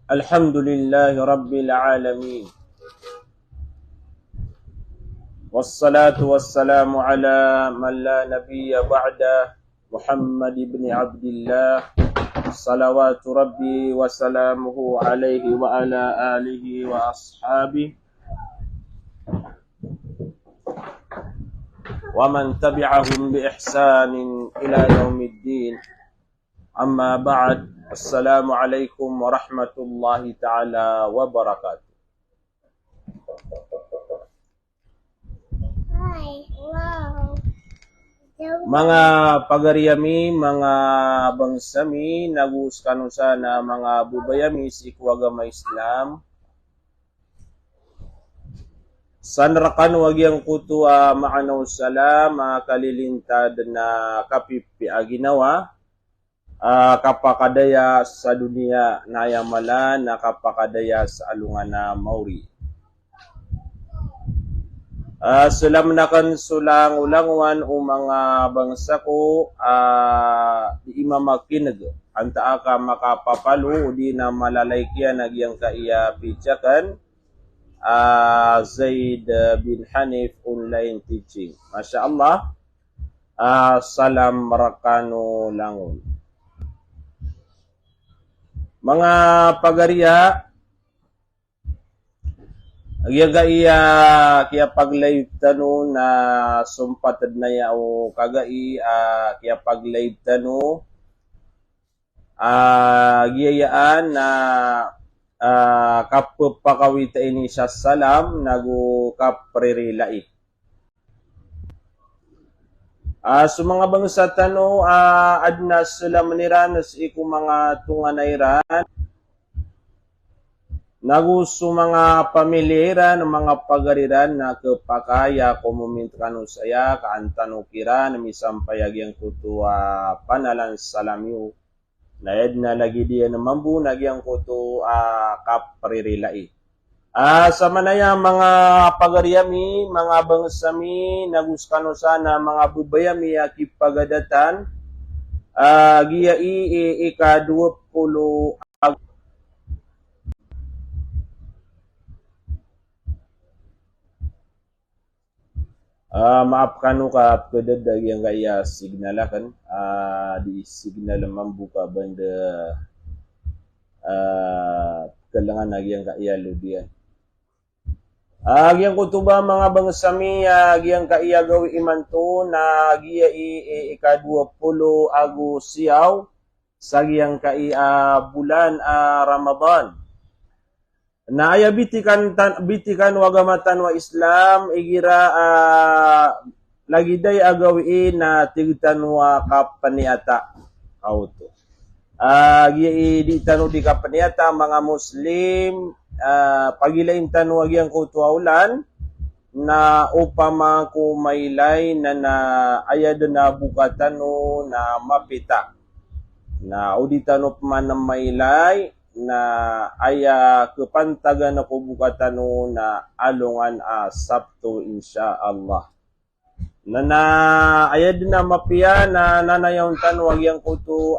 Alhamdulillahi Rabbil Alamin. Wassalatu wassalamu ala man la nabiyya ba'da Muhammad ibn Abdillah. Salawatu Rabbi wa salamuhu alaihi wa ala alihi wa ashabihi wa man tabi'ahum bi ihsanin ila yaumiddin. Amma ba'd. Assalamualaikum warahmatullahi ta'ala wabarakatuh. Mga pagariyami, mga bangsami, naguskan sana mga bubayami si kuwagama Islam. Sanrakan wagyang kutu maanaw salam kalilintad na kapipi ginawa. Kapakadaya sa dunia na yamalan na kapakadaya sa alungan na mauri. Sulam nakan sulang ulangwan o mga bangsa ko di imamakinag. Anta ka makapapalo o di na malalaykyan nagyang kaiya pitsakan Zaid bin Hanif online teaching. Masya Allah. Salam marakano langon. Mga pagariya, kaya pag-live tano na sumpatad na ya o kagai, kaya pag-live tano, giyayaan na kapapakawita ini sa salam, nagu kapririlai. So mga bangsa tano, adnas sila maniran sa iku mga tunganayran, nagusto mga pamiliran, mga pagariran na kapakaya kumumintrano saya, kaantano kira, na misampayag yung kutu panalan salamyo, na ed na lagi diyan na mambu, nagyang kutu kapririlai. Sa manaya mga pagariyami, mga bangsami, naguskano sana mga bubayami akipagadatan, giyai ika-20 maapkano ka pedad yang gaya signalakan di signal mambuka banda kalangan yang gaya ludian. Agiyang kutuba mga bangsami, agiyang kaiya gawi imanto na agiya ika-20 Agusiyaw sa agiyang kaiya bulan Ramadan. Na aya bitikan wagamatan wa Islam igira lagi day agawi na tigtan wa kapaniata auto. Agiya di tanu di kapaniata mga Muslim pagilain tanwag yang kutuaulan na upama ko mailay na ayad na bukatan no na mapita na uditano man na mailay na aya kepantagan na ko bukatan no na alungan Sabto insyaallah na ayad na mapia na nanayaw tanwag yang kutu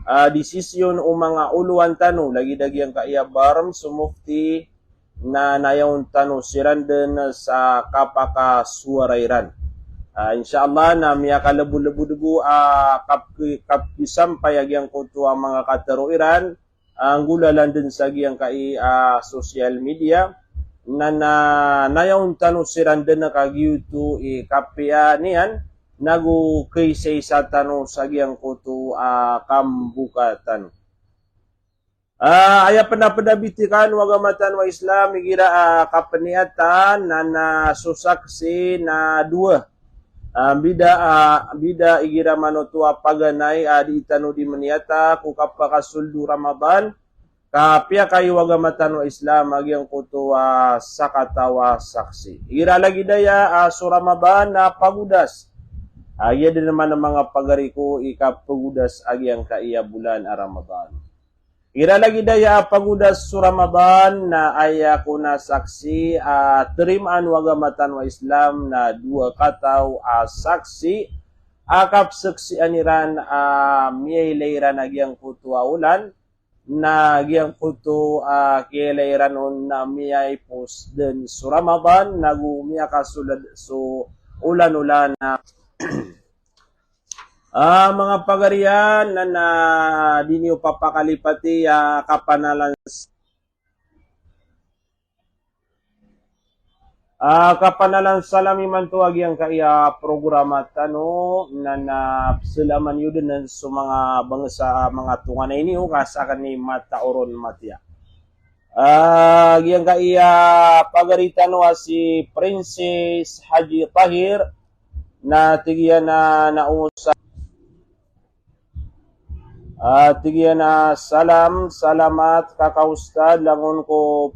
desisyon o mga uluan tano lagi dagyang kaiya barm sumufti na nayaw tano siranden sa kapaka suwarayran. Insyaallah na miya kalabu-labu-dugu kapkisam payagyang kutu ang mga kataruiran ang gulalan din sa giyang kai social media na nayaw tano siranden na kagyutu kapya niyan nagu kaysay sa tanong sagyang kutu kambukatan. Aya panapadabitika wagamatan wa Islam igira kapaniatan na susaksi na dua. Bida igira manotua paganay di itano di maniata ku kapakasuldu Ramadan kapya kayo wagamatan wa Islam agyang kutu sakatawa saksi. Igira lagi daya su Ramadan na pagudas. Iya din naman ng mga pagariko ikapagudas agyang kaiya bulan Ramadan. Ira lagi daya pagudas su Ramadan na aya ko na saksi terimaan wagamatan wa Islam na dua kataw saksi akap saksi aniran miyay layran agyang kutua ulan na giyang kuto kilairanon na miyay pos din so Ramadan nagumiya kasulad so ulan-ulan na mga pagarian na dinyo papakalipati kapanalan kapanalan salami man tuwag yang kaya programa tano na selaman yun din sa mga bangsa mga tungan na ini kasakan ni matauron matya. Yang kaya pagarita no si Princess Haji Tahir na tigyan na nausa tigyan na salamat kakaustad langon ko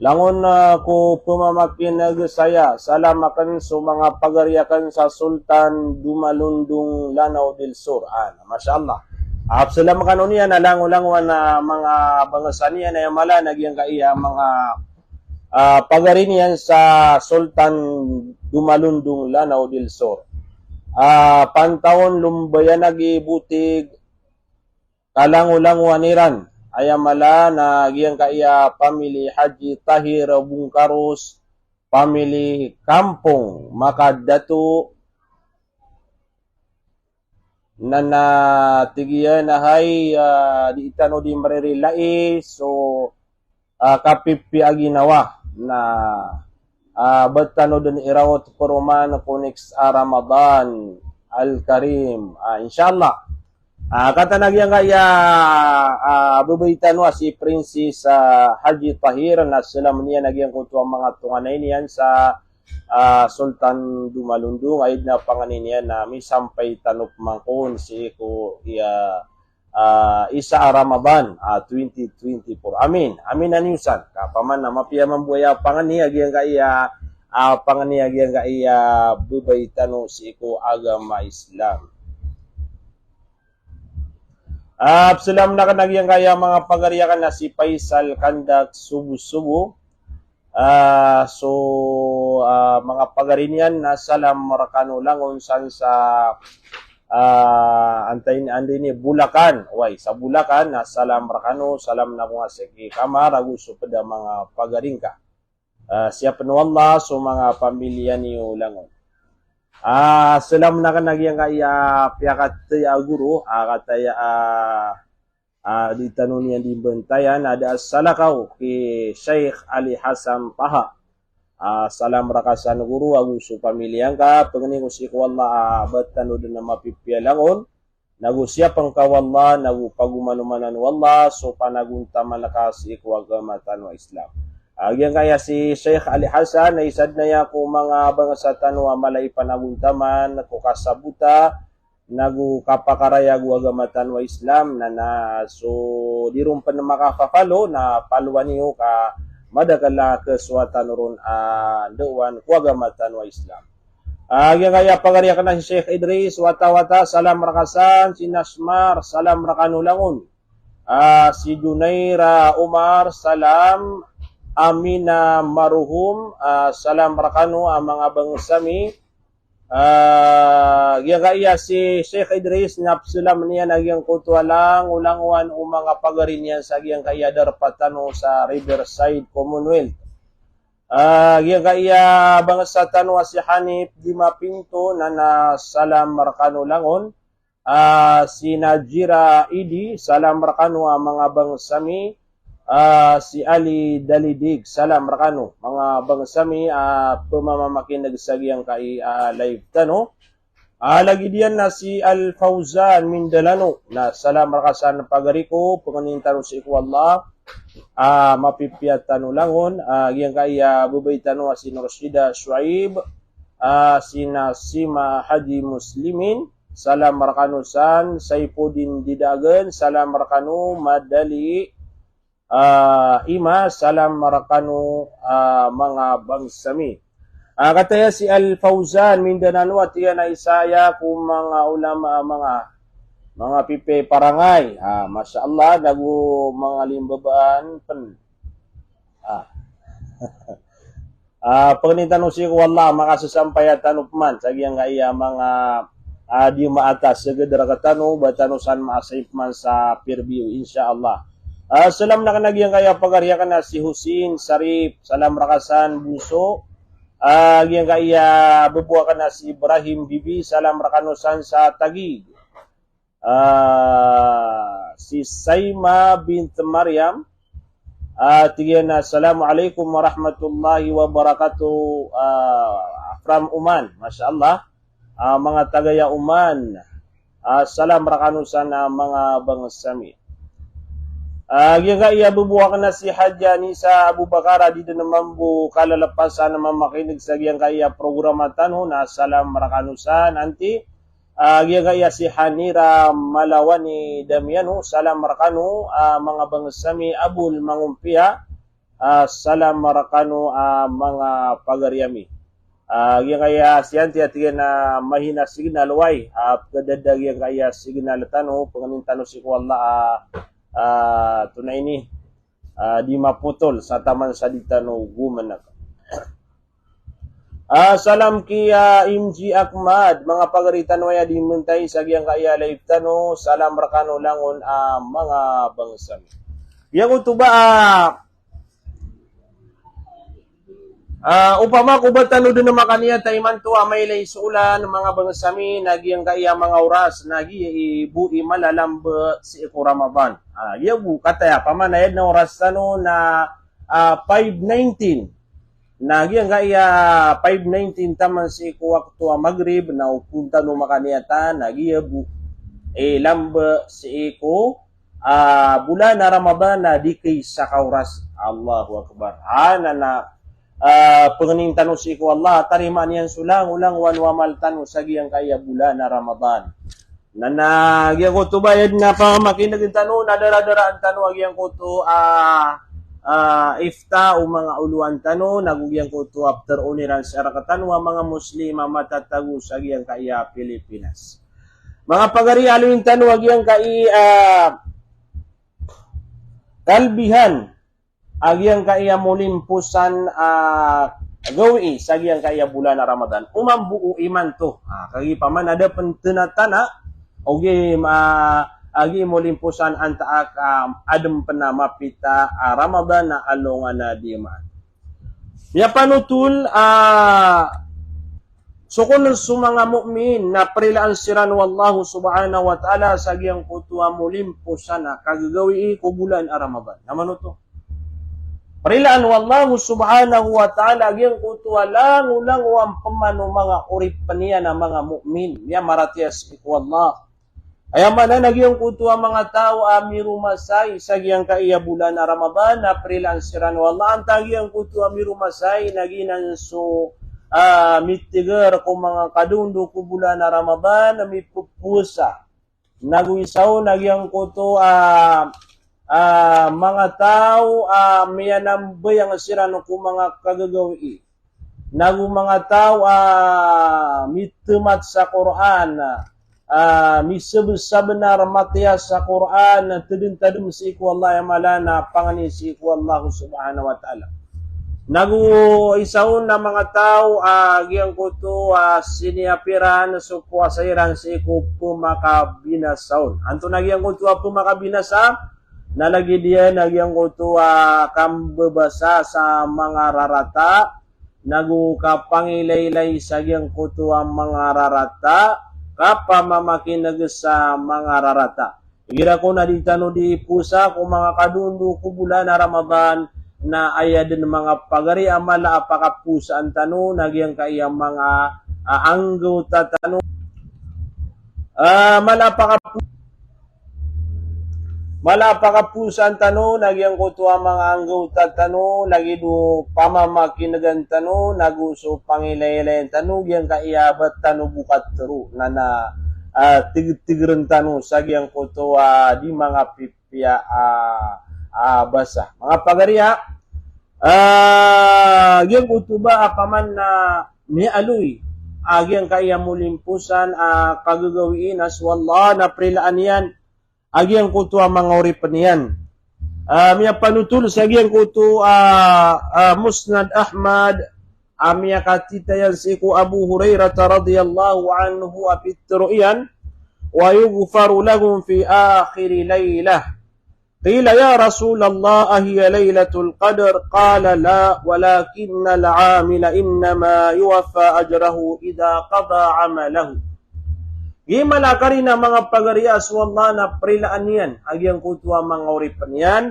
langon ko pumamakin saya salamakan so mga pagariakan sa Sultan Dumalundong Lanao del Sur. Masyaallah. Salamat kanon niya na lango-languan na mga bangasan niya na mala nagyang kaiya mga pagari niyan sa Sultan Dumalundong Lanao del Sur. Pantaon lumbayan nagibutig kalango-languan niran ayamala na giyang kaya family Haji Tahir Bungkaros, family Kampong Makadato na tigiyan na hay di itano di marirelai so kapipi aginawa na batano din irawot perumahan Kunix Ramadan Al-Karim inshallah. Kata nagyang kaya bubaitan wa si Princess Haji Tahir na sila niya nagyang kuto ang mga tunganay niyan sa Sultan Dumalundong ay na panganin niya na may sampay tanop mangkon si ko isa Ramadan 2024. Amin. Amin na niusan. Kapaman na mapiyaman buaya panganiya gyang kaya panganiya gyang kaya bubaitan si ko agama Islam. Salam na kanagyang kaya mga pagariakan na si Faisal Kandak Subu-Subu. Mga pagarinyan na salam marakano langon san sa antayin ni Bulacan. Sa Bulacan na salam marakano, salam na mga seki kamar, agusto pada mga pagaringka. Siya penuwallah so mga pamilya niyo langon. Salam na kanagyang kaya piakat guru kataya di tanong niya di bentayan ada salakaw ki Sheikh Ali Hasan Taha. Salam rakasan guru agusto pamilyang ka pagni ko si wallah batano din na mapipialangon nagusya pang kawallah nagu pagumanumanan wallah so panagunta malakasi ko agamatan wa Islam. Agyan kaya si Sheikh Ali Hasan na isad na ya ko mga bangsa tanwa malay panaguntaman ko kasabuta nagu kapakaraya gu agamatan wa Islam na so dirumpan na makakapalo na paluan niyo ka madagala kesuatan ron dewan ku agamatan wa Islam. Agyan kaya pagariya ka na si Sheikh Idris wata-wata salam rakasan si Nasmar salam rakanulangon si Junaira Umar salam Amina Maruhum salam rakano ang mga bangsami gaya si Sheikh Idris napsulam niya nagyang kutualang ulangwan o mga pagarin niya sa giyang kaya darpatano sa Riverside Commonwealth gaya bangsa tanwa si Hanif di Mapinto na salam rakano langon si Najira Idi salam rakano ang mga bangsami si Ali Dalidig salam rakano mga bangsami pumamamakin nagsagyang kai live tano lagi diyan na si Al Fauzan Mindalano na salam rakasan pagariko panganintan si Allah mapipiyat tano langon gyang kai bubay tano si Nurshida Shuaib si Nasima Haji Muslimin salam rakano san Saipudin Didagan salam rakano Madali Ima salam marakano mga bangsami. Kataya si Al Fauzan Mindanao at iyan ay isaya kung mga ulama mga pipe parangay. Masyaallah nagu mga limbabaan pen. Pagnitanong si ko wallah makasasampay at tanupman sa giyang kaya mga di maatas segedera katano batanusan maasip man sa Fairview insyaallah. Salam na kanagiyang kaya pagariyakan na si Husin Sarip, salam rakasan Buso. Giyang kaya bubuakan na si Ibrahim Bibi, salam rakanusan sa Tagig. Si Saima bint Maryam, tigyan na assalamualaikum warahmatullahi wabarakatuh from Oman, masyaallah. Mga tagaya Oman, salam rakanusan na mga bangsami. Yung kaya bubuha ka na si Hadja Nisa Abu Bakara dito naman bu kalalapasan naman makinig sa giyang kaya programatan ho na salam rakanusan anti. Yung kaya si Hanira Malawani Damian ho salam rakanu mga bangsami abul mangumpiha salam rakanu mga pagaryami. Yung kaya si anti at yan na mahina signal way kadadag yung kaya signal tano panganin tano si ko Allah tunay ni di maputol sa taman sa ditano gumanak. Salam kiya MG Ahmad mga pagaritan waya di muntay sa giyang kaya live tano salam rakano langon mga bangsami. Yang utuba upama kubatan do na makaniya tayman to may laysulan mga bangsami nagiyang kaya mga oras nagi ibuhi malalambe si iko Ramadan. Yabu kataya pamanayad na oras tano na 5:19 nagiyang kaya 5:19 taman si iko waktu Maghrib na upunta no makaniya ta nagiyabu lambe si iko bulan na Ramadan na di kay sa kauras. Allahu Akbar. Na pengening tanu si ko Allah tarima niyan sulang ulang wan wamal tanu sa giyang kaya bulan na Ramadan. Nana giyang ko to bayad nga pa makinag tanu nadara-daraan tanu giyang ko to ifta o mga uluan tanu nagugiyang ko to after uniran sa rakatan wa mga muslima matatago sa giyang kaya Pilipinas. Mga pagari aluin tanu giyang kai kalbihan agyang kaya mulimpusan gawi sa agyang kaya bulan na Ramadan umambuo iman to kagi paman ada pentenatana oge agi mulimpusan antaak adem penama pita Ramadan na alongan na diman ya panutul sukun sumanga mukmin na prilaan siran wallahu subhanahu wa ta'ala sa agyang kutua mulimpusan kagagawi ko bulan na Ramadan naman to Parilaan wallahu subhanahu wa ta'ala agyang kutuwa lang ulang uang pemanu mga urip paniya na mga mukmin. Ya maratias iku Allah. Ayaman na nagyang kutuwa mga tao mirumasay sa giyang kaiya bulan na Ramadan na parilaan siran wallah. Ang tagyang kutuwa mirumasay naginan so mitigar ko mga kadundo ko bulan na Ramadan na mipupusa. Naguisaw nagyang kutuwa mga tao miyanambay ang sirano ko mga kagagawi nagu mga tao mitumat sa Quran misabsabenar matiyas sa Quran tudin-tudin si iku Allah yang malana pangani si iku Allah subhanahu wa ta'ala nagu isaon na mga tao giyang kuto siniapiran so kuwasairan si iku pumakabinasaon anto nagyang kuto pumakabinasa nalagi dia nagyang kuto kambabasa sa mga rarata nagu kapangilaylay sa gyang kuto mga rarata kapamamakinag sa mga rarata igira ko na ditano di pusa ko mga kadundo ko bulan na Ramadan na ayad din mga pagari amala apakapusa ang tano nagyang kayang mga anggo tatano malapakapusan tano nagyang kutuwa mga anggaw tatano lagi do pamamakinag tano naguso pangilaylayan tano gyang kaiyabat tano bukat tero na tigren tano sa gyang kutuwa di mga pipya basa mga pagariya gyang kutuba apaman na mialoy agyang kaiyamulimpusan kagagawiin as wallah na prilaan yan agyang kuto mga uripan niyan. Miya panutul sa agyang kuto Musnad Ahmad amia katita yan siku Abu Hurairah radhiyallahu anhu apitruian wa yughfaru lahum fi akhir lailah. Qila ya Rasulullah ahiya lailatul qadr? Qala la walakinna al-'amila innama yuwaffa ajrahu idha qada 'amalahu. Gimana karina mga pagarias wallah na prilaan yan agyang kutua mga uripan yan.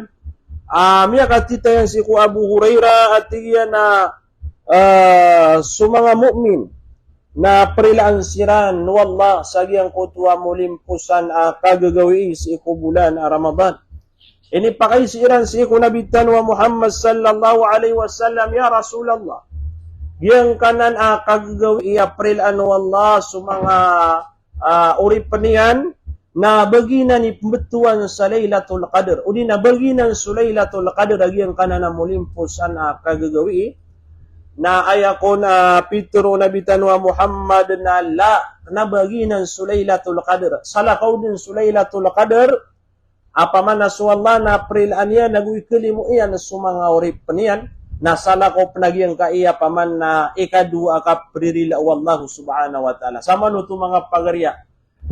Miya katita yan si ku Abu Hurairah at iya na sumanga mu'min na prilaan siran wallah sa agyang kutua mulimpusan kagagawi si iku bulan Ramadan. Ini pakai siran si iku Nabi Tanwa Muhammad sallallahu alaihi wasallam, ya Rasulullah. Yang kanan kagagawi prilaan wallah sumanga uripan na bagina ni pembetuan sa Lailatul Qadr. Udi na baginan sa Lailatul Qadr agyang kanana mulimpusan kagagawi na ayakon pitro Nabi Tanwa Muhammad na la na baginan sa Lailatul Qadr. Salakaw din sa Lailatul Qadr apaman na suwalla na prilaan yan nagwikilimu iyan sa mga uripan yan na salakaw panagyang kaiya paman na ikadua ka pririla wallahu subhanahu wa ta'ala. Sama no ito mga pagarya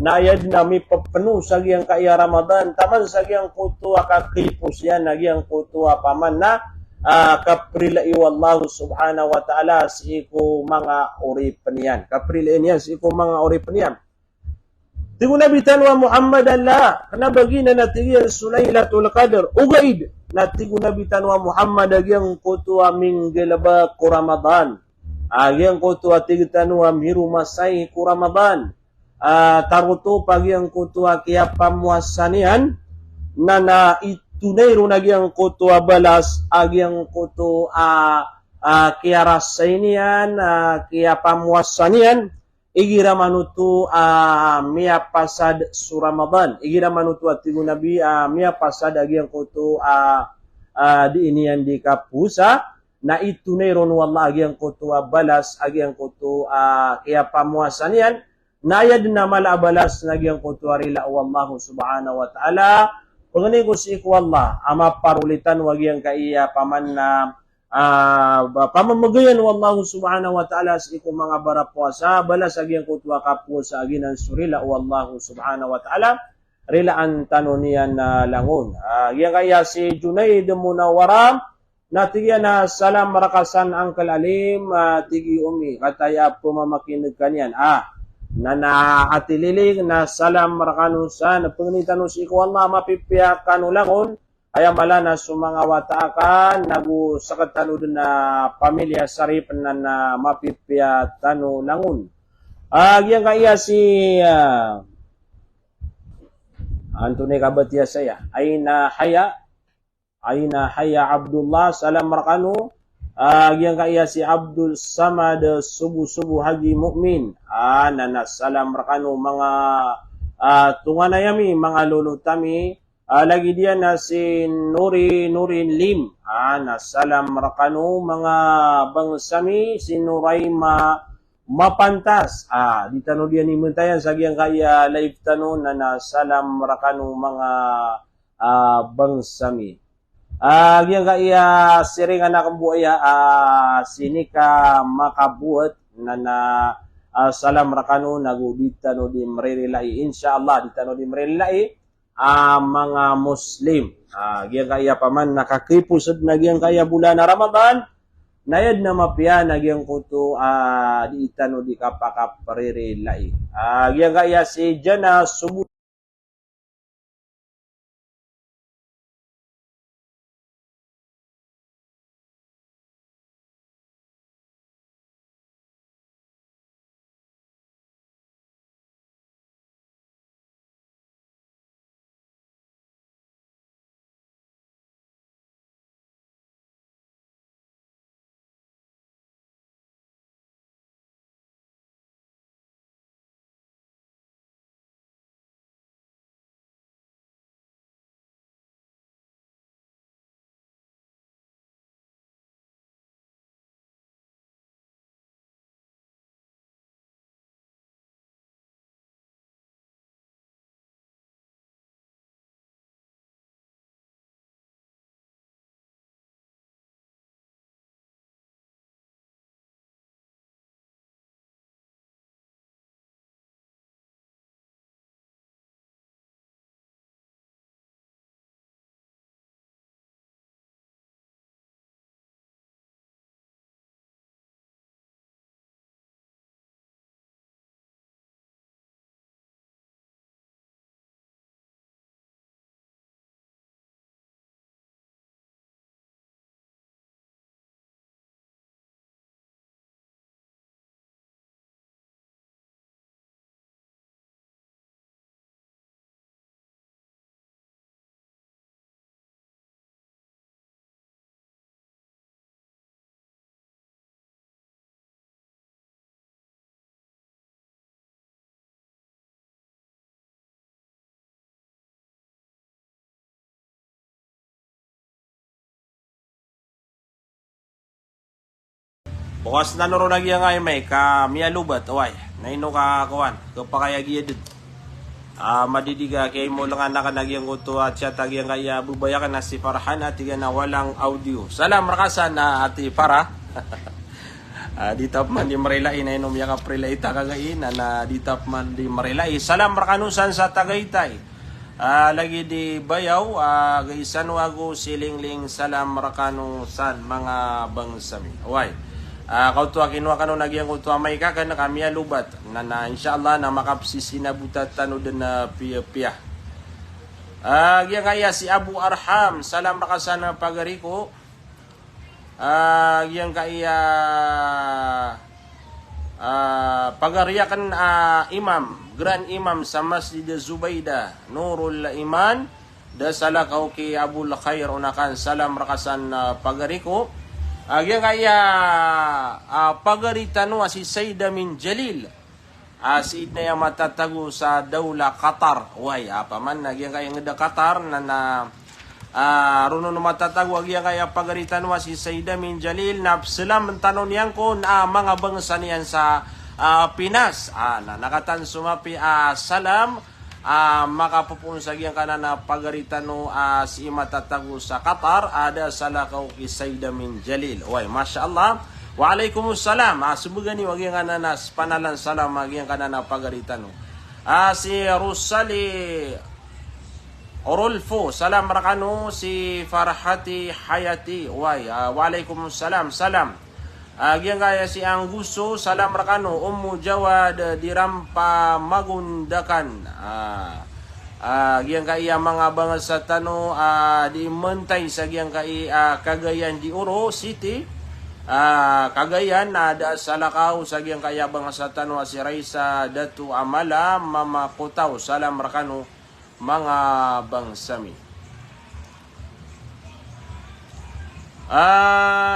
na ayad na may papanu sa giyang kaya Ramadan, taman sa giyang kutua kakilpos yan, na giyang kutua paman na kaprila iwallahu subhanahu wa ta'ala si iko mga uripan yan. Kaprila yan si iko mga uripan yan. Tigo Nabi Tanwa Muhammad Allah, na bagina na tigyan Sulailatul Qadr, ugaid, na tigo Nabi Tanwa Muhammad agyang kutua minggalaba ku Ramadan. Agyang kutua tigtanwa mirumasay ku Ramadan. Taruto pagyang kutua kaya pamuasanian na itunayro nagyang kutua balas agyang kutu kaya rasainian kaya pamuasanian igira manutu miya pasad su Ramadan. Igira manutu at tigo Nabi miya pasad agyang kutu di inian di kapusa na itunayro wallah agyang kutua balas agyang kutu kaya pamuasanian nayad na malabalas nagyang kutuarila wallahu subhanahu wa ta'ala. Pagani ko si iku wallah ama parulitan wagyang kaiya paman na pamamagayan wallahu subhanahu wa ta'ala sa iku mga barapuasa balas agyang kutua kapuasa aginan surila wallahu subhanahu wa ta'ala rilaan tanonian na langon. Yang kaya si Junaid Munawwara natigyan na salam marakasan ang kalalim tigi umi kataya pumamakinig kanyan na naatililing na salam marakanusan na panginitan si iku Allah mapipiyak kanulangon ayam ala na sumanga wataakan nagu sakatano dun na pamilya sarip na mapipiyak kanulangon. Yang kaya si Antone kabatya saya Aina Haya Abdullah salam marakanu. Yang kaya si Abdul Samad subuh haji mukmin nana salam marakanu mga tunganayami mga lulutami. Lagi dia na si Nurin Lim na salam marakanu mga bangsami si Nuraima Mapantas. Di tano dia ni mentayan sa giyang kaya live tano na salam marakanu mga bangsami. Giyang kaya siring anak buaya sinika makabuat na salam marakanu nagudita no di mrerilai insyaallah di tano di mrerilai mga Muslim. Giyang kaya paman nakakipusod na giyang kaya bulan na Ramadan nayad na mapiya na giyang kuto di itano di kapakaparirelay. Giyang kaya si Jana subu Bukas na noro nagya nga may ka mialubat away. Naino ka kawan. Kapakayagi din. Madidiga kay mo lang anak nagyang uto at siya tagyang kaya bubayakan na si Farhan at tiga na walang audio. Salam rakasan na ati Farah. Di tap man di marilai na inom yaka prilay takagain na di tap man di marilai. Salam rakanusan sa Tagaytay. Lagi di bayaw gaysan wago silingling salam rakanusan mga bangsami. Away. Kautua kinwa kanu nagyang kautua may ka kana kami lubat na insyaallah na makapsi sinabutat tanu den na piya. Gyang kaya si Abu Arham salam rakasana pagariko. Gyang kaya pagariakan imam, Grand Imam sa Masjid Zubaydah Nurul Iman da salakaw ki Abul Khair unakan salam rakasan pagariko. Agyan kaya pagaritano si Sayda min Jalil. Si na yung matatago sa Dawla Qatar. Uy, paman, agyan kaya nga Qatar na runo na matatago. Agyan kaya pagaritano si Sayda min Jalil. Na salam tanon niyan ko na mga bangsa niyan sa Pinas. Nakatan sumapi salam. Makapupunsag yan ka na pagaritano si matatago sa Qatar ada salakaw ki Sayda min Jalil. Uy, Masya Allah. Waalaikumsalam. Subugani wag yan ka na panalan salam wag yan ka na pagaritano. Si Rusali Orolfo salam rakano si Farhati Hayati. Uy, waalaikumsalam salam. Agyan kaya si Angguso salam rakano Ummu Jawad dirampa magundakan. Agyan kaya mga bangal sa tano di mentay sa agyan kaya Cagayan di Oro City. Cagayan ada salakaw sa agyan kaya bangal sa tano si Raisa Datu Amala Mama Kutaw salam rakano mga bangsami.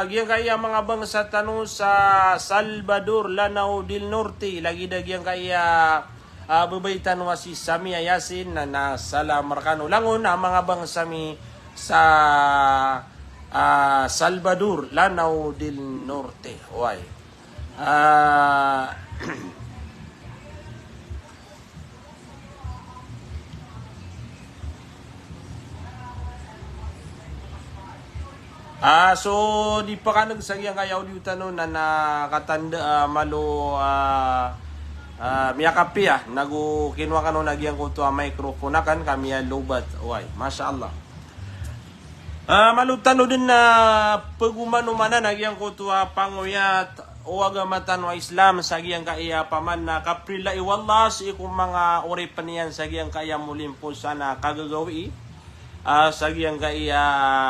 Gyang kaya mga bangsa tano sa Salvador, Lanao del Norte. Lagi gyang kaya babay tano si Sami Ayasin na salam rakano. Langon na mga bangsami sa Salvador, Lanao del Norte. Uy. So di pa ka nagsagyang kayaw di utano na nakatanda malo miyakapi nagu kinwa kano nagyang ko to microphone kan kami lobat. Uy, Masya Allah. Malutano din na pagumano-mana nagyang ko to panguyat o agamatan wa Islam sagyang kaya paman na kaprila iwallas ikong mga uri pa niyan sagyang kaya mulimpo sana kagagawi sagyang kaya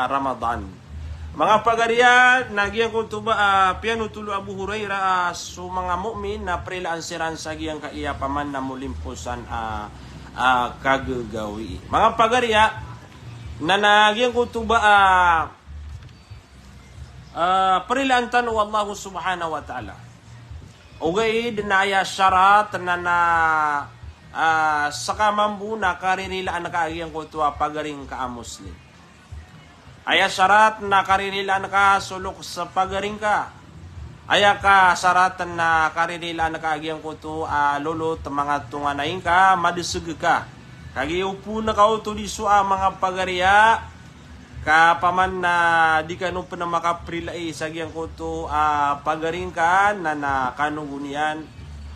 Ramadan. Mga pagariya, nagyang kung tuba, pianutulo Abu Hurairah so mga mu'min na prila ansiran sa giyang kaiya paman na mulimpusan kagagawi. Mga pagariya, na nagyang kung tuba, prila ang tanu Allah subhanahu wa ta'ala. Ugay, dinaya syarat na sa kamambu na karirila ang nakaagyan kung tuwa pagaring ka muslim. Aya syarat na karinilan ka sulok sa pagaring ka. Aya ka syaratan na karinilan ka agyang kuto lulot mga tunganayin ka madisug ka. Kagiupo na ka uto di mga pagariya ka paman na di ka no pa na makaprilay sa agyang kuto pagaring ka na kanugunian.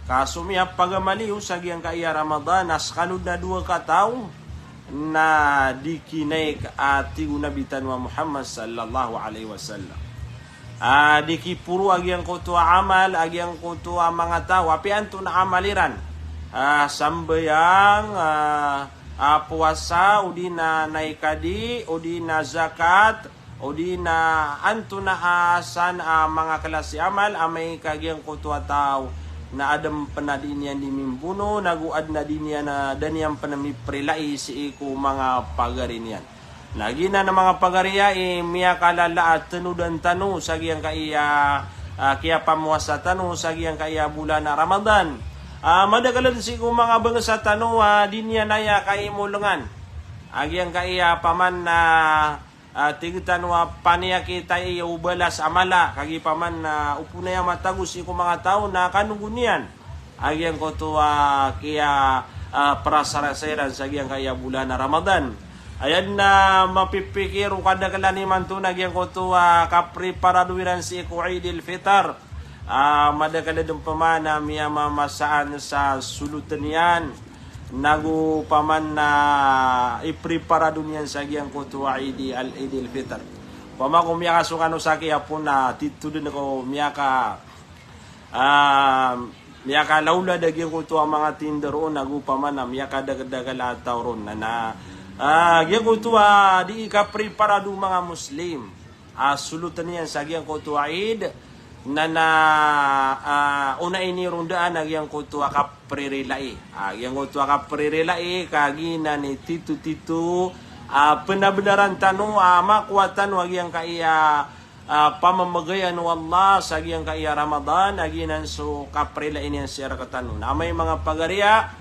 Kasumya pagamaliw sa agyang kaya Ramadan as kanod na 2 ka taong na dikinek ati unabitan wa Muhammad sallallahu alaihi wasallam. Diki puro agyang kuto amal, agyang kuto mga tao, api anto na amaliran. Sambayang, puasa, udi na naikadi, udi na zakat, udi na anto na asan mga klase amal, amay kagyang kuto tao na adam panadinian di mimbuno naguad na dinya na daniyang panamiprilai si iku mga pagarinian. Lagi na ng mga pagariya miya kalala at tanudan tanu sa giyang kaya kaya pamuasa tanu sa giyang kaya bulan na Ramadan. Madagalan si iku mga bangsa tanu dinya naya kay mulungan. Agyang kaya paman na tigtan wa paniya kita iubalas amala kagi paman na upunaya matagus iku mga tao na kanugunian agyang ko to kaya prasaraseran sa agyang kaya bulan na Ramadan. Ayan na mapipikir kada kalaniman to nagyang ko to kapri paraduiran si iku Eidil Fitr. Madakaladong pamana miya mamasaan sa sulutan yan nagu paman na iprepara dunyan sa giyang ko to Eidil Fitr. Pama kung miya kasukano sa kaya po na titudin ko miya ka laula daging ko to ang mga tinderon nagu paman na miya ka dagadagala tauron na giyang ko to di ikaprepara do mga Muslim. Sulutan yan sa giyang ko to Eid una ini rundaan agyang kutua kaprirelai agyang kutua kaprirelai kagina ni titu penabenaran tanu makuatan agyang kaya pamamagayan wallah sa agyang kaya Ramadan aginan so kaprilai ini sira katanu namay mga pagariya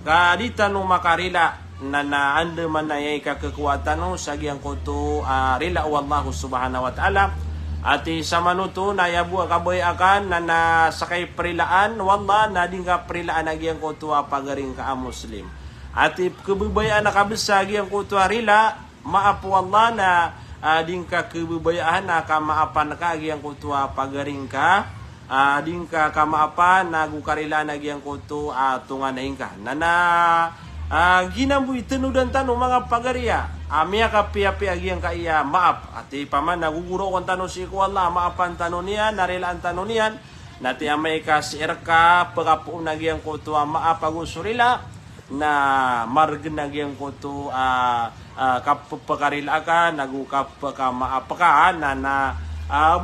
kadita no makarila na ande man ay kekuatan no sa agyang kutu rila wallahu subhanahu wa ta'ala. Ati sa manuto na yabu kaboy akan na sakay prilaan wallah na din ka prilaan agyang ko tuwa pagaring ka Muslim. Ati kebubayaan na kabisagi ang ko tuwa rila maapu wallah na din ka kebubayaan na kamaapan ka agyang ko tuwa pagaring ka din ka kamaapan na gukarila na agyang ko tuwa tunganahin ka. Ginambuy tenudan tanu mga pagariya. Amia ka piya-piya agyang kaya maap. Ati paman naguguro kong tanong si ko Allah maapan tanong niyan, narilaan tanong niyan. Nati amay ka si Erka pagapuun agyang ko to maap agusurila na margen agyang ko to kapakarila ka nagukap ka maap ka na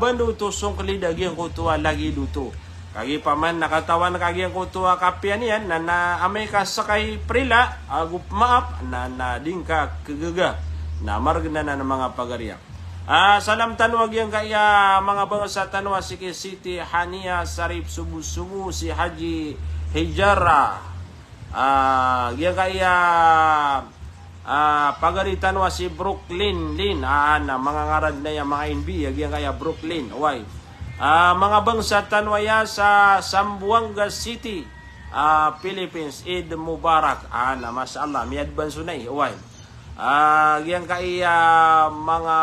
bando to sungkli agyang ko to lagi duto. Kagi paman nakatawan kagyang ko to kapian yan na amay ka sakay prila agup maap na dingka kegaga na margna na ng mga pagariya. Salam tanwag yang kaya mga bangsa tanwa si Siti Hania Sarip Subu si Haji Hijara yang kaya pagari tanwa si Brooklyn Lin na mga ngarad na yung mga NB yang kaya Brooklyn why mga bangsa tanwaya sa Zamboanga City, Philippines, Eid Mubarak. Na masyaallah, may advance na why? Yang kaya mga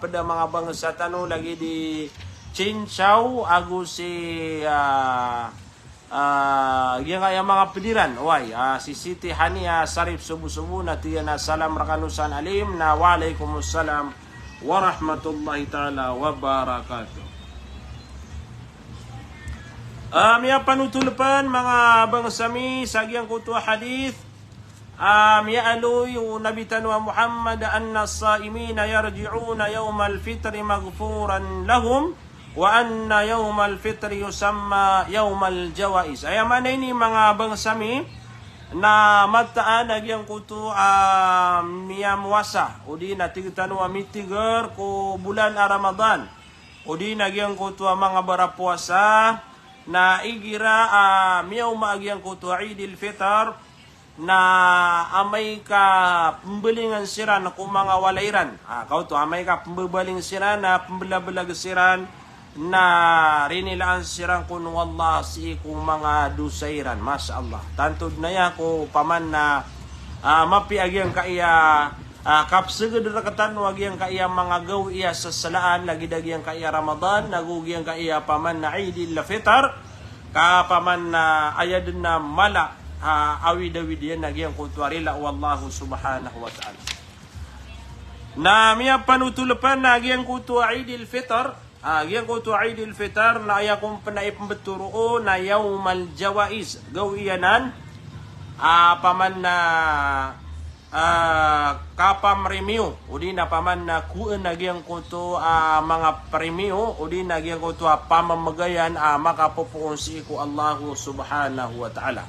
pada mga bangsa tanong lagi di Chinchaw, Agusi, yang kaya mga pediran, why? Si Siti Hania Sarip Subu na tiya na salam rakanusan alim na waalaikumsalam warahmatullahi ta'ala wabarakatuh. Miya panutulupan mga bangsami sa agyang kutua hadith miya aloy nabitan wa Muhammad anna as-saimina yarji'una yawmal fitri maghfuran lahum wa anna yawmal fitri yusamma yawmal jawais. Ay man ini mga bangsami na mataan agyang kutu miya muwasa udi na tigtan wa mitiger ko bulan Ramadan udi nagyang kutu mga barapuasa na igira miyaw maagyang ko to Eidil Fitr na amay ka pembelingan siran kung mga walairan. Kau to amay ka pembebaling siran na pembelabelag siran na rinilaan siran kun wallah si kung mga dusairan. Masya Allah. Tantod na ya ko paman na mapiagyang kaya kapsagad rakatan wag yang kaya mga gaw iya sa salaan lagi dagyang kaya Ramadan nagugyang kaya paman na Eidil Fitr ka paman na ayad na mala awid-awid yan nagyang kutwarila wallahu subhanahu wa ta'ala. Na miya panutulupan nagyang kutwa Eidil Fitr gyang kutwa Eidil Fitr na ayakong panaipambeturo na yawmal jawais gaw iyanan paman na kapam remiu udi na paman na kuan nagyang kuto mga premio udi nagyang kuto pamamagayan makapupuon si ko Allah subhanahu wa ta'ala.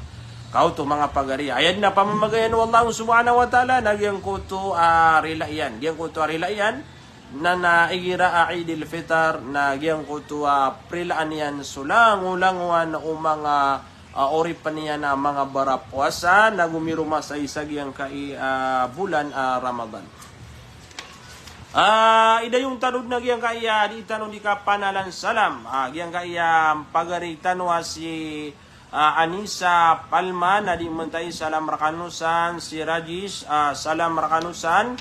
Kau to mga pagari ayan na pamamagayan wallahu subhanahu wa ta'ala nagyang kuto rilaian gyang kuto rilaian na igira Eidil Fitr nagyang kuto prilaan yan sulang-ulangwan mga ori pa niya na mga barapuasa na gumiruma sa isagyang bulan Ramadan. Idayong tanod na giyang kaya di tanong di ka panalan salam. Giyang kaya pagari tanwa si Anisa Palma na di mentay salam rakanusan si Rajis salam rakanusan.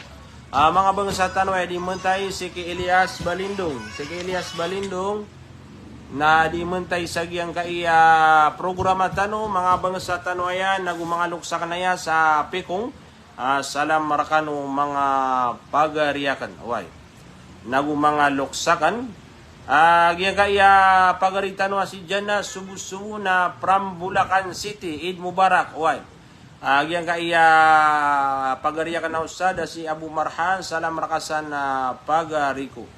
Mga bangsa tanwa di mentay si Ki Elias Balindong. Si Ki Elias Balindong na di mentay sa giyang kaya programa tanong mga bangsa tanwa yan nagumangalok sa kanaya sa Pekong. Salam marakano mga pagariakan. Away. Nagu mga loksakan. Gyan kaya pagaritan wa si Jana Subu-Subu na from Bulacan City. Eid Mubarak. Away. Gyan kaya pagariakan na usada si Abu Marhan. Salam marakasan na pagariko.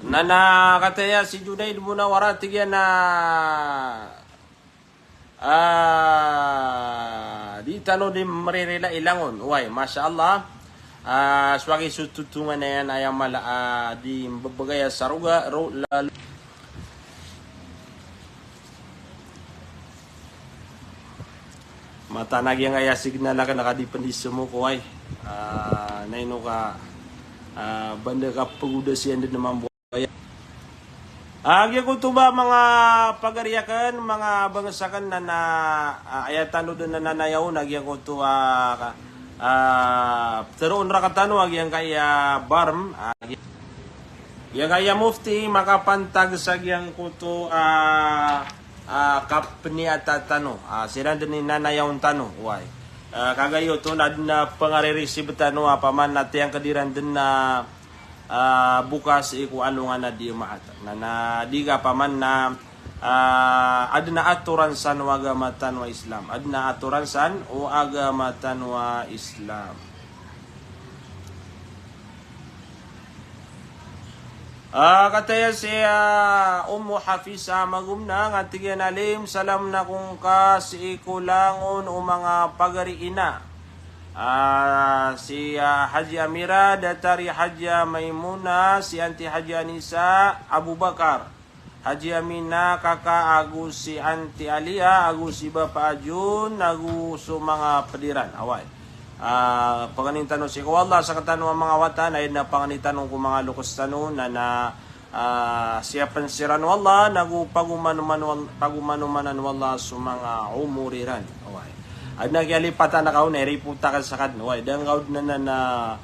Nana katanya si Junaid Munawara tigyan na di tano di marirela ilangon. Uy, Masya Allah. Swagi sututungan na yan ayang mala di babagaya saruga lalu. Mata nagyang ay signal ka nakadipendiso mo ko ay naino ka banda ka paguda siya din naman buhay. Agya ko to ba mga pagariakan, mga bangasakan na ayatan doon na nanayaw, nagyan ko to teroon rakatano, agyang kaya barm, yang kaya mufti, makapantag sa agyang ko to kapni at tano, sila din nanayaw tano, why? Kagayo to na pangarereceive tano, paman natin ang kadiran din na bukas iku ano nga na di maata na di ka paman na adna aturan san wa agamatan wa Islam adna aturan san o agamatan wa Islam. Kataya si Ummu Hafiza magumna nga tigyan alim salam na kung ka si ikulangon o mga pagariina. Si Haji Amira datari Haji Maimuna si Anti Haji Anisa Abu Bakar Haji Amina kakak agus si Anti Alia agus si Bapak Ajun agus so mga pediran away panganin tanong si ko Allah sa katanong mga watan ay na panganin tanong ko mga lukus tanong na siya pansiran wallah nagu pagumanumanan wallah so mga umuriran away. Ad nagyalipatan na kaon riputa ka sa kadno ay dangaw na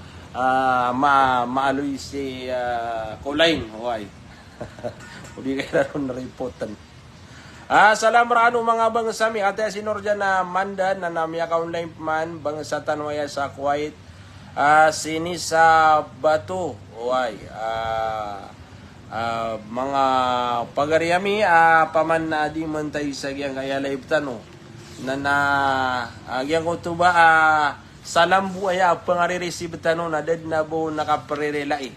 maaloy si Kulain way. Udi kay ron riputan. Salam raano mga bangsami ate si Norjan na Mandan na namya ka online man bangsa tanwaya sa Kuwait. Sini sa Batu way. Mga pagariami paman na di man tay sa gyang kaya live tano. Agyan ko to ba salam buaya pangarereceive tano na dad na bo nakaparelay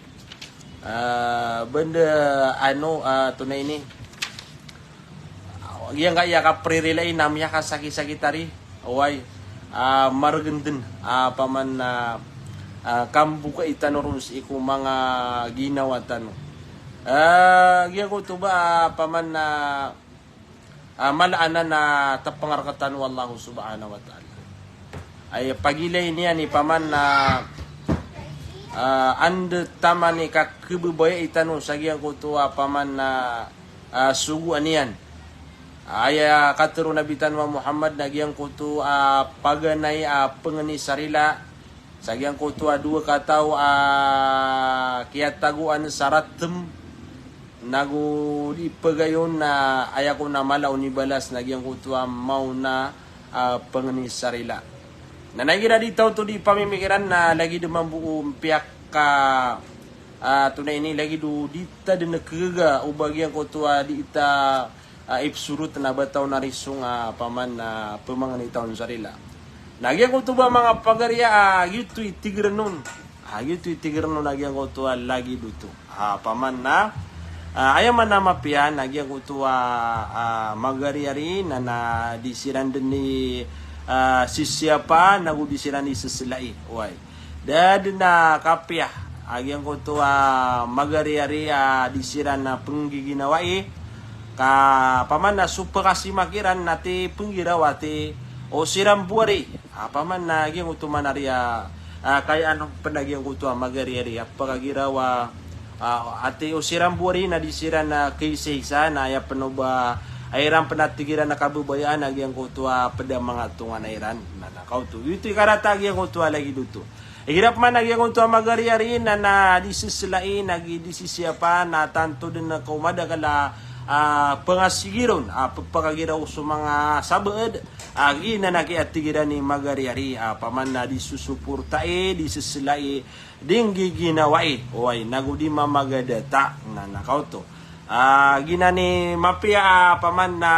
benda ano tunay ni agyan kaya kaparelay namya ka sakit-sakitari away maragandun paman na kambu ka itanorus iku mga ginawa tano agyan ko to ba paman na malaanan na tapangarkatan wallahu subhanahu wa ta'ala ay pagilay niya ni paman na ande taman ni kakibubaya itano sagyang kutuwa paman na sugu aniyan ay katero nabitan wa Muhammad nagyang kutu paganay pengeni sarila sagyang kutuwa dua kataw kiyataguan saratem nagu di pagayon na ayako na malaw ni balas nagyang kutuwa mau na pengeni sarila. Na nagira dito to di pamimikiran na lagi dumambu pihak ka tunay ini lagi du dita din nakaga o bagyang kutuwa di ita ipsurut na bataw na risong paman na pemangani taon sarila. Nagyang kutuwa mga pagarya gitu itigranon. Gitu itigranon nagyang kutuwa lagi duto. Paman na ayaman na mapian nagyang kutuwa magaryari na disiran din ni sisiapa nagu disiran ni seselai. Way. Dan na kapiah agyang ko to magari-ari disiran na penggiginawai ka paman na supakasimakiran nati penggirawati o siram buari paman na agyang utumanaria kaya anong panagyang ko to magari-ari apagagirawa ati o siram buari na disiran na kaisihsa na ya penuba airan penatigiran na kabubayaan agyang ko to pada mga tungan airan na kau tu itu karata agyang ko to lagi duto. Hirap man nagyang unto magari-ari na disisilain nagi disisiapa na tanto din na kumada kala pangasigiron pagpakagiraw sa mga sabad agi na nakiatigiran ni magari-ari paman na disusupurtae disisilai ding giginawai oy nagudi mamagadata na nakaw to gina ni mapia paman na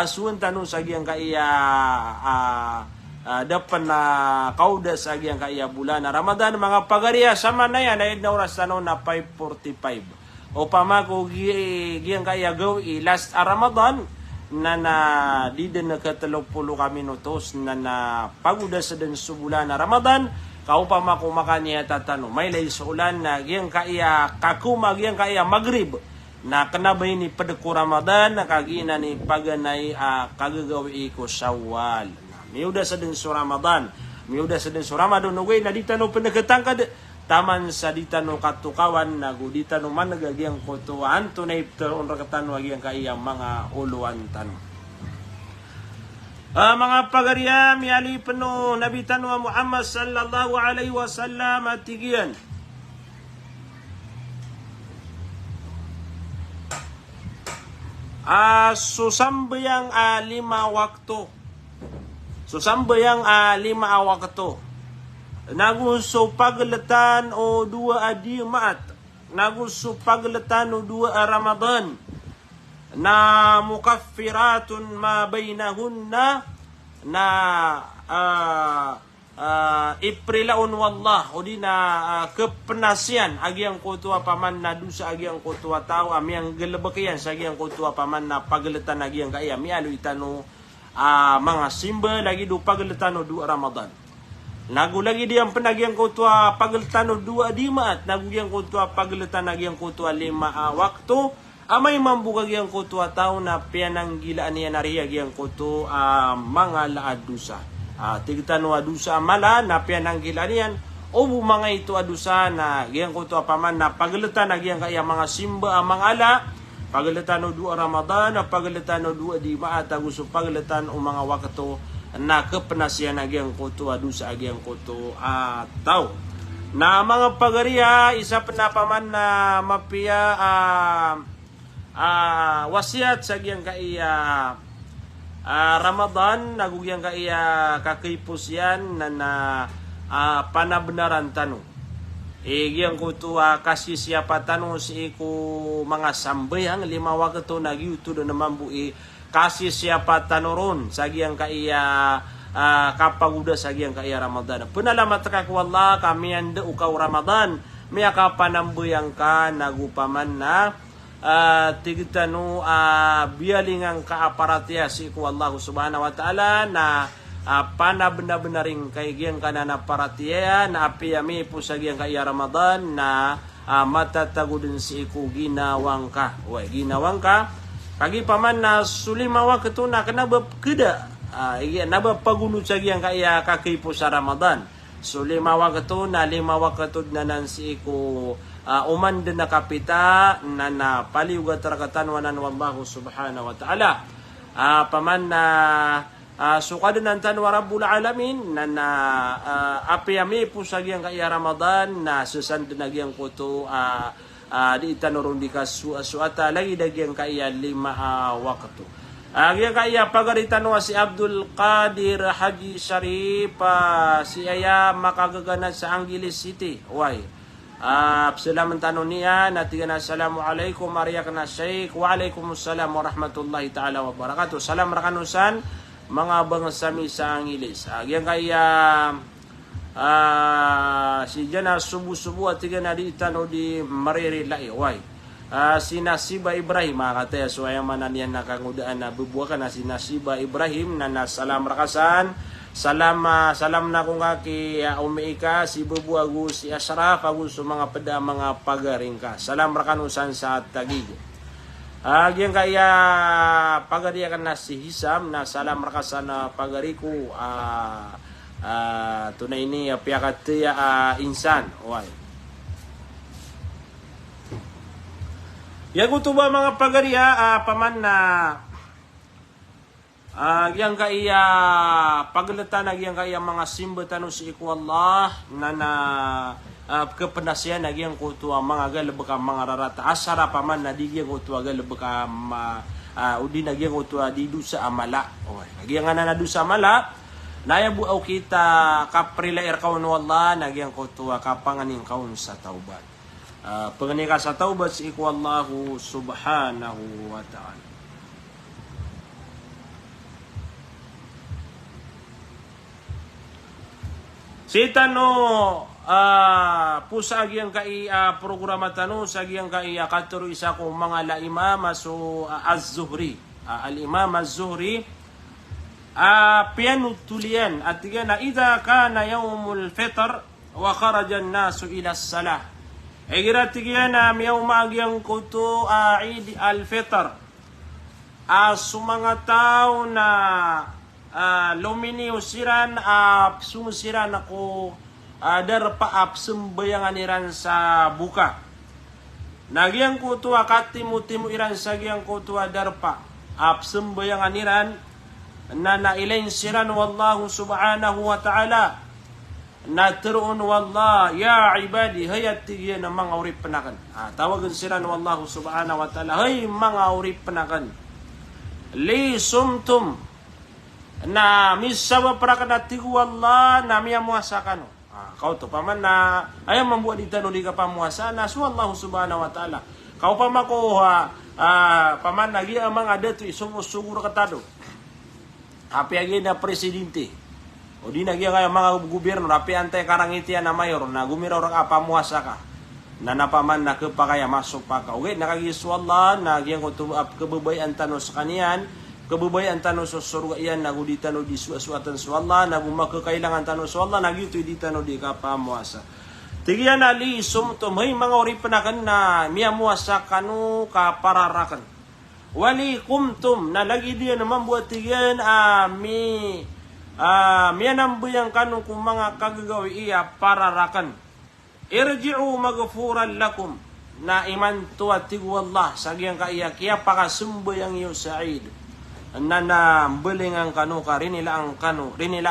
suwan tanong sa giyang kaya dapat na kaudas agi ang kaya bulan na Ramadan mga pagariya sama na yan ay oras na 5:45 o pamago giyang kaya gawi last Ramadan na di din nakatalogpulo kami nutos na pagudas sa din sa bulan na Ramadan kau pamako makanya tatano may lay sa ulan na giyang kaya kakuma giyang kaya magrib na kanabay ni padako Ramadan na kagina ni paganay kagagawi ko Syawal. Miuda sa din sa Ramadan. Miuda sa din sa Ramadan. Nugay na dita no pinagkatangkad. Taman sa dita no katukawan. Dita no man nagagyang kotuan. Tunay taon rakatan wagyang kaiyang mga uluan tanong. Mga pagariya, miyali pano nabitan wa Muhammad sallallahu alaihi wasallam at tigiyan. Susambayang 5 waktu. Susambayang 5 waktu. Naguso paglatan o 2 adimaat. Naguso paglatan o 2 Ramadan. Na mukaffiratun ma bainahunna na iprilaun wallah o di na kepenasian agyang kutua paman na dusa agyang kutua tao amyang gelebekian sa agyang kutua paman na paglatan agyang kaya mialo itano mga simba lagi do paglatan o 2 Ramadan. Nagu lagi diang penagyang kutua paglatan o 2 dimaat nagugyang kutua paglatan agyang kutua 5 waktu. Amay mambugag yang kutu tao na pianang gilaan niya nariya yang kutu mga laad dusa. Tigtano adusa mala na pianang gilaan niyan o mga ito adusa na yang kutu paman na paglatan na yang kaya mga simba mga ala paglatan o 2 Ramadan na paglatan o 2 di maat aguso paglatan o mga wakto na kepenasian na yang kutu adusa yang kutu tao. Na mga pagariya isa pa na paman na mapia wasiat sa giyang kaiya Ramadan nagugyang kaiya kakipos yan na panabnaran tanong giyang ko to kasi siya pa tanong si ko mga sambayang 5 wakto nagyuto na naman bui kasi siya pa tanoron sa giyang kaiya kapaguda sa giyang kaiya Ramadan punalamat ka ko Allah kami anda ukaw Ramadan may kapanambuyang ka nagupaman na tigitano bialingang kaaparatya si ko Allah subhanahu wa ta'ala na panabna-benaring kay giyang kanana paratya na apiyami po sa giyang kaya Ramadan na matatago din si ko ginawang ka ginawang ka kagi paman na sulimawa keto na kanabab keda nabab pagunod sa giyang kaya kakay po sa Ramadan sulimawa keto na 5 wakto na nan si ko uman din na kapita na paliugat tarakatanwanan wallahu subhanahu wa ta'ala paman na sukadin ng tanwa rabbul alamin na apiyami po sa giyang kaya Ramadan na susandin na giyang kuto di itanurong di kasuata lagi na giyang kaya 5 wakto giyang kaya pagaritanwa si Abdul Qadir Haji Sharif si Aya makagagana sa Angeles City Salaman tanong niya natigan assalamualaikum mariyakna syekh wa alaikumussalam warahmatullahi ta'ala wabarakatuh salam rakanusan mga bangsami sa Angeles yang kaya si jana subu-subu atigan na di itano di mariri lai si Nasiba Ibrahim kataya so ayaman na niyan nakangudaan na bubuakan na si Nasiba Ibrahim na salam rakasan salam na kung kaki umiika si Bubu agus si Ashraf agus mga pada mga pagaring ka. Salam rakanusan sa tagig. Agyang kaya pagariya kan na si Hisam na salam rakasan pagariku tunay ni piyakatiya insan. Oy. Yago to ba mga pagariya paman na yang kaya paglatan yang kaya mga simba tanong si iku Allah na kepenasian yang ko tua mga galbaka mga rarata asara paman na digyan ko tua galbaka udi nagyang ko tua di dusa amala oy nagyang na dusa amala nayabu au kita kaprila irkaun wallah nagyang ko tua kapanganing kaun sa taubat pengenika sa taubat si iku Allah subhanahu wa ta'ala. Sita no pusa agyang kai programa tano sa agyang kai katuro isa ko mga laimam so Az-Zuhri al-Imam Az-Zuhri pianutulian at na idha kana yawmul fitr wa kharaja an-nasu ila as-salah igira tigyan yawm agyang kuto Eid al-Fitr sumanga tao na lumini usiran sumusiran ako darpa sembayangan iran sa buka nagyang kutua katimu iran sa gyang kutua darpa sembayangan iran na nailain siran wallahu subhanahu wa ta'ala na terun wallah ya ibadi hayat tigyan na mga urip penakan tawagan siran wallahu subhanahu wa ta'ala hay mga urip penakan li sumtum na misawa para kanatigu Allah na miya muasakan kau to paman na ayaw membuat ditano di kapamuasa na Allah subhanahu wa ta'ala kau pamako paman lagi amang ada tu sugur katado api agi na presidente o di nagi nga mga gobierno api antay karangiti na mayor na gumira orang apa muasa ka na napaman na kepakaya masuk paka okay nakagisu Allah na gyang ko kebebayan tano sa kanian kebebayan tano sa surga iyan nagu di tano di suatan sa Allah nagu makakailangan tano sa Allah nagu di tano di kapamuasa tigian ali sumtum hay mga uri penakan na miya muasa kanu kapararakan wali kumtum na lagi dia na membuat tigian miya nambuyang kanu kung mga kagagawi iya pararakan irji'u magfuran lakum na iman tuwa tigu Allah sagyang kaiya kaya pakasumbayang iyo Sa'id na belingang kanu ka rinila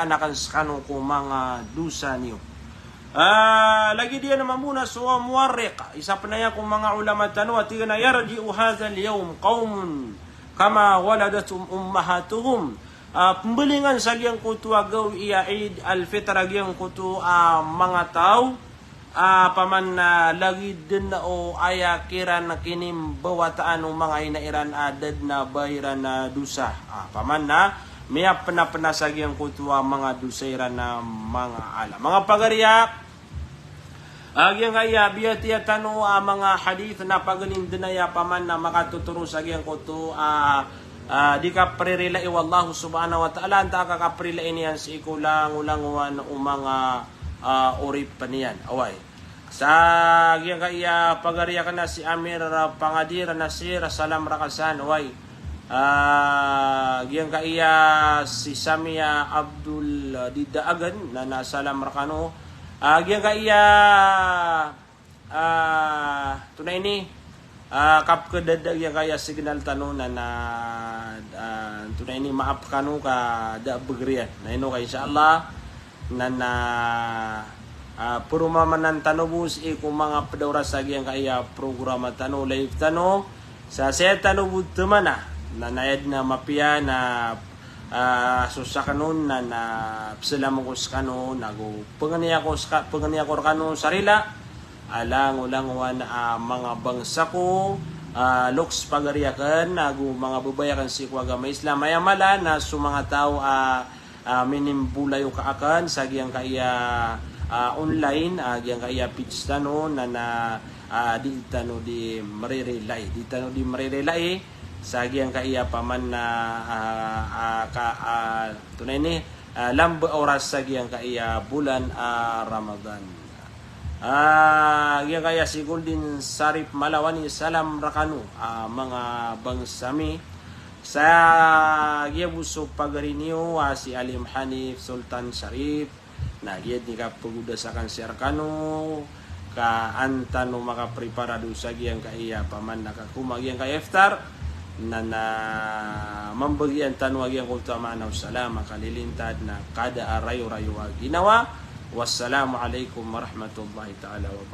anakan kanu ko mga dusa niyo lagi dia naman muna suwa muwarriq isa panaya kung mga ulama tanwa tiga na yarji'u hadha al-yawm qaumun kama waladatum ummahatuhum pembelingan sagyang kutu agaw iya Eid al-Fitr agyang kutu mga tao paman na lagi din na o aya kiran na kinim bawataan o mga inairan adad na bayiran na dusa paman na miya penasagi ang kutuwa mga dusairan na mga ala mga pagariyak agyang kaya biyatiya tano mga hadith na pagaling dinaya paman na makatuturo sa agyang kutu di ka prerilai wallahu subhanahu wa ta'ala anta ka prerilai niyan si ikulang ulanguan o mga urip pa niyan away sa gyang kaya pagariya ka na si Amir Pangadir Nasir salam rakasan away gyang kaya si Samia Abdul Didaagan na nasalam rakano gyang kaya tunay ni kap kedadag yang kaya signal tanong na tunay ni maap kanu ka da begrian na ino kay insyaallah na puro mamanan tanobus kung mga pedora sagi yang kaya programa tano live tano sa saya tanobut teman na nayad na mapia na susakanon na psalamukos kanu nago penganiya ko kanu sarila alang-ulang mga bangsa ko loks pagariakan nagu mga babayakan si kuagama Islam ayamala na su mga tao minimbulay o kaakan sa giyang kaya online giyang kaya pitch tano na di tano di marirelay sa giyang kaya paman na tunay ni lambo oras sa giyang kaiya bulan Ramadan. Giyang kaya si Golden Sarip Malawani salam rakanu mga bangsami sa giyabuso pagarinyo si Alim Hanif Sultan Sharif na giyad ni kapaguda sa kanser kanu ka antano makapreparado sa giyang kaiya paman nakakumagiyang ka iftar na mambagian tanwag yang kultamanaw salama kalilintad na kada arayo-rayo ginawa. Wassalamu alaikum warahmatullahi ta'ala wabarakatuh.